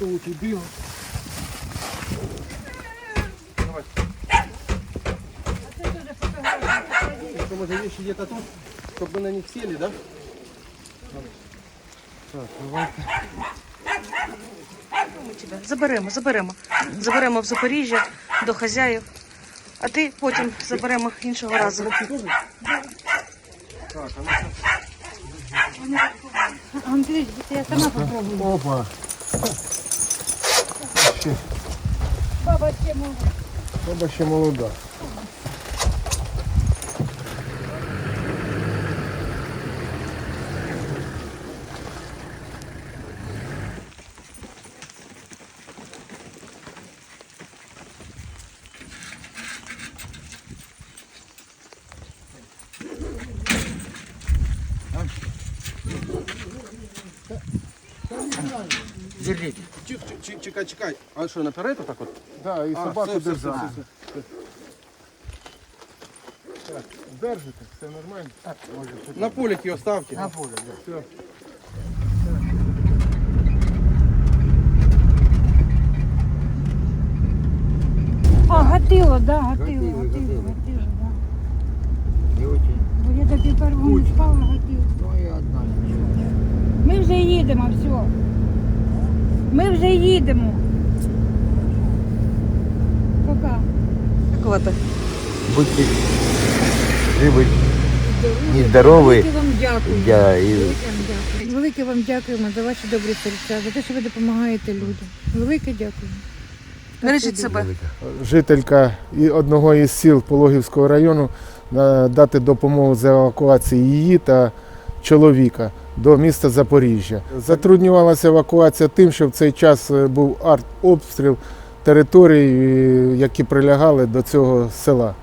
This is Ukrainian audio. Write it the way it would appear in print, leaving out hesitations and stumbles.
готову туди. Давай. Это может вещи где-то тут, чтобы мы на них сели, да? Так, давайте. Заберемо в Запоріжжя до хазяїв, а ти потім заберемо іншого разу. Так, Андрей, я сама попробую. Опа. Баба ще молода. Баба ще молода. Держите. Чекай. А що, наперед отак от? Да, і собаку все, держати. все. Так, держите, все нормально. На полик ее ставьте. На поле, да. Все. А, гатило, да, гатило, да. Не очень. Бо я до первого не спала, гатило. Ну и одна. Ми вже їдемо, все. Ми вже їдемо. Пока. Дякувати. Будьте живы, нездоровы. Велике вам дякую. Да, и Велике вам дякуємо за ваші добрі серця, за те, що ви допомагаєте людям. Велике дякую. Бережіть себе. Жителька одного із сіл Пологівського району дати допомогу з евакуації її та чоловіка до міста Запоріжжя. Затруднювалася евакуація тим, що в цей час був артобстріл територій, які прилягали до цього села.